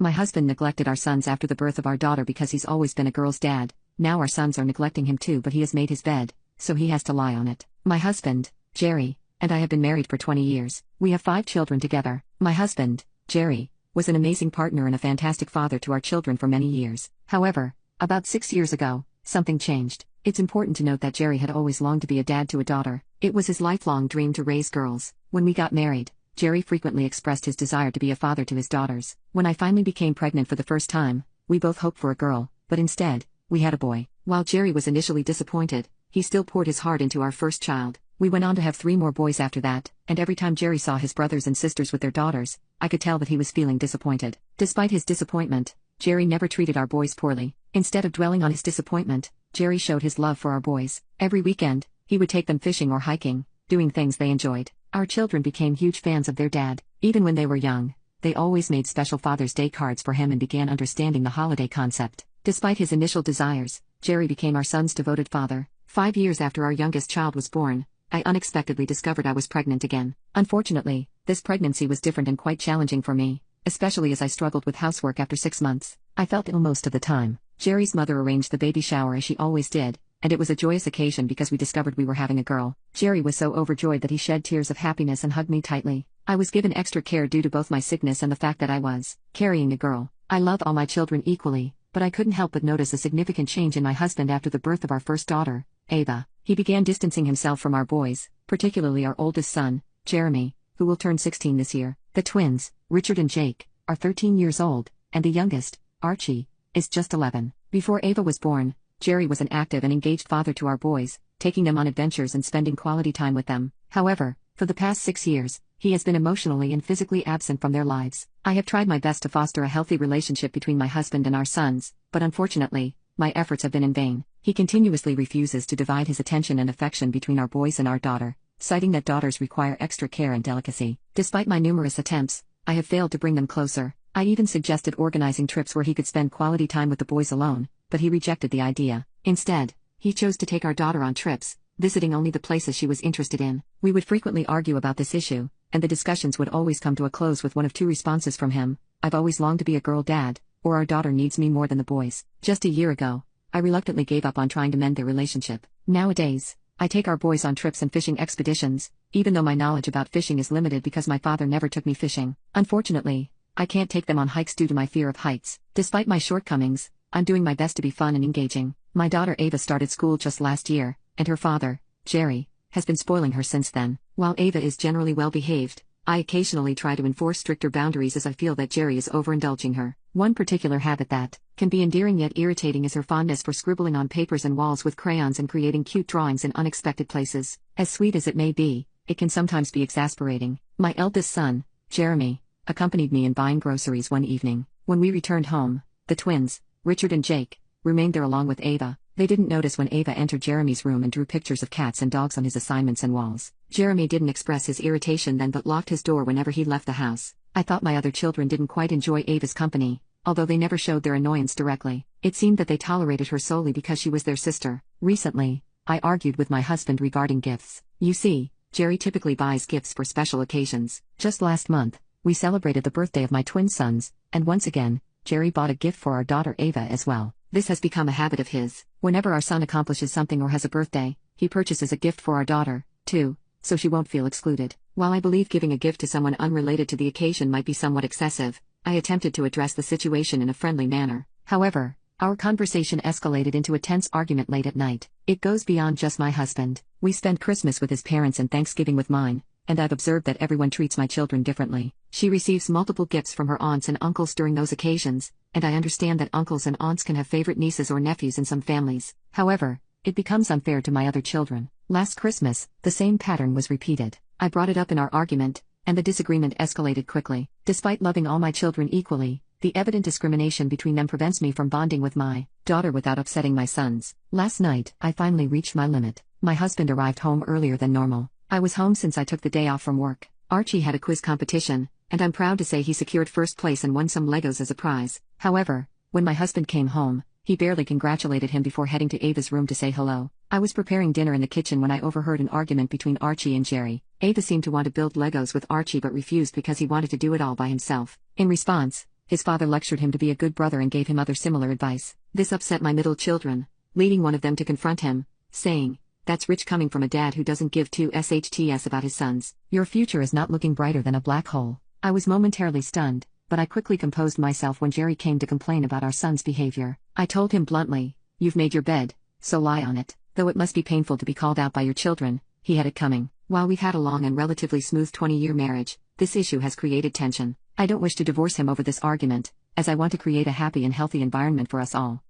My husband neglected our sons after the birth of our daughter because he's always been a girl's dad. Now our sons are neglecting him too, but he has made his bed, so he has to lie on it. My husband, Jerry, and I have been married for 20 years. We have 5 children together. My husband, Jerry, was an amazing partner and a fantastic father to our children for many years. However, about 6 years ago, something changed. It's important to note that Jerry had always longed to be a dad to a daughter. It was his lifelong dream to raise girls. When we got married, Jerry frequently expressed his desire to be a father to his daughters. When I finally became pregnant for the first time, we both hoped for a girl, but instead, we had a boy. While Jerry was initially disappointed, he still poured his heart into our first child. We went on to have 3 more boys after that, and every time Jerry saw his brothers and sisters with their daughters, I could tell that he was feeling disappointed. Despite his disappointment, Jerry never treated our boys poorly. Instead of dwelling on his disappointment, Jerry showed his love for our boys. Every weekend, he would take them fishing or hiking, doing things they enjoyed. Our children became huge fans of their dad. Even when they were young, they always made special Father's Day cards for him and began understanding the holiday concept. Despite his initial desires, Jerry became our son's devoted father. 5 years after our youngest child was born, I unexpectedly discovered I was pregnant again. Unfortunately, this pregnancy was different and quite challenging for me, especially as I struggled with housework after 6 months. I felt ill most of the time. Jerry's mother arranged the baby shower as she always did, and it was a joyous occasion because we discovered we were having a girl. Jerry was so overjoyed that he shed tears of happiness and hugged me tightly. I was given extra care due to both my sickness and the fact that I was carrying a girl. I love all my children equally, but I couldn't help but notice a significant change in my husband after the birth of our first daughter, Ava. He began distancing himself from our boys, particularly our oldest son, Jeremy, who will turn 16 this year. The twins, Richard and Jake, are 13 years old, and the youngest, Archie, is just 11. Before Ava was born, Jerry was an active and engaged father to our boys, taking them on adventures and spending quality time with them. However, for the past 6 years, he has been emotionally and physically absent from their lives. I have tried my best to foster a healthy relationship between my husband and our sons, but unfortunately, my efforts have been in vain. He continuously refuses to divide his attention and affection between our boys and our daughter, citing that daughters require extra care and delicacy. Despite my numerous attempts, I have failed to bring them closer. I even suggested organizing trips where he could spend quality time with the boys alone, but he rejected the idea. Instead, he chose to take our daughter on trips, visiting only the places she was interested in. We would frequently argue about this issue, and the discussions would always come to a close with one of 2 responses from him: "I've always longed to be a girl dad," or "Our daughter needs me more than the boys." Just a year ago, I reluctantly gave up on trying to mend their relationship. Nowadays, I take our boys on trips and fishing expeditions, even though my knowledge about fishing is limited because my father never took me fishing. Unfortunately, I can't take them on hikes due to my fear of heights. Despite my shortcomings, I'm doing my best to be fun and engaging. My daughter Ava started school just last year, and her father, Jerry, has been spoiling her since then. While Ava is generally well behaved, I occasionally try to enforce stricter boundaries as I feel that Jerry is overindulging her. One particular habit that can be endearing yet irritating is her fondness for scribbling on papers and walls with crayons and creating cute drawings in unexpected places. As sweet as it may be, it can sometimes be exasperating. My eldest son, Jeremy, accompanied me in buying groceries one evening. When we returned home, the twins, Richard and Jake, remained there along with Ava. They didn't notice when Ava entered Jeremy's room and drew pictures of cats and dogs on his assignments and walls. Jeremy didn't express his irritation then but locked his door whenever he left the house. I thought my other children didn't quite enjoy Ava's company, although they never showed their annoyance directly. It seemed that they tolerated her solely because she was their sister. Recently, I argued with my husband regarding gifts. You see, Jerry typically buys gifts for special occasions. Just last month, we celebrated the birthday of my twin sons, and once again, Jerry bought a gift for our daughter Ava as well. This has become a habit of his. Whenever our son accomplishes something or has a birthday, he purchases a gift for our daughter, too, so she won't feel excluded. While I believe giving a gift to someone unrelated to the occasion might be somewhat excessive, I attempted to address the situation in a friendly manner. However, our conversation escalated into a tense argument late at night. It goes beyond just my husband. We spend Christmas with his parents and Thanksgiving with mine, and I've observed that everyone treats my children differently. She receives multiple gifts from her aunts and uncles during those occasions, and I understand that uncles and aunts can have favorite nieces or nephews in some families. However, it becomes unfair to my other children. Last Christmas, the same pattern was repeated. I brought it up in our argument, and the disagreement escalated quickly. Despite loving all my children equally, the evident discrimination between them prevents me from bonding with my daughter without upsetting my sons. Last night, I finally reached my limit. My husband arrived home earlier than normal. I was home since I took the day off from work. Archie had a quiz competition, and I'm proud to say he secured first place and won some Legos as a prize. However, when my husband came home, he barely congratulated him before heading to Ava's room to say hello. I was preparing dinner in the kitchen when I overheard an argument between Archie and Jerry. Ava seemed to want to build Legos with Archie but refused because he wanted to do it all by himself. In response, His father lectured him to be a good brother and gave him other similar advice. This upset my middle children, leading one of them to confront him, saying, "That's rich coming from a dad who doesn't give two shts about his sons. Your future is not looking brighter than a black hole." I was momentarily stunned, but I quickly composed myself when Jerry came to complain about our son's behavior. I told him bluntly, "You've made your bed, so lie on it." Though it must be painful to be called out by your children, he had it coming. While we've had a long and relatively smooth 20-year marriage, this issue has created tension. I don't wish to divorce him over this argument, as I want to create a happy and healthy environment for us all.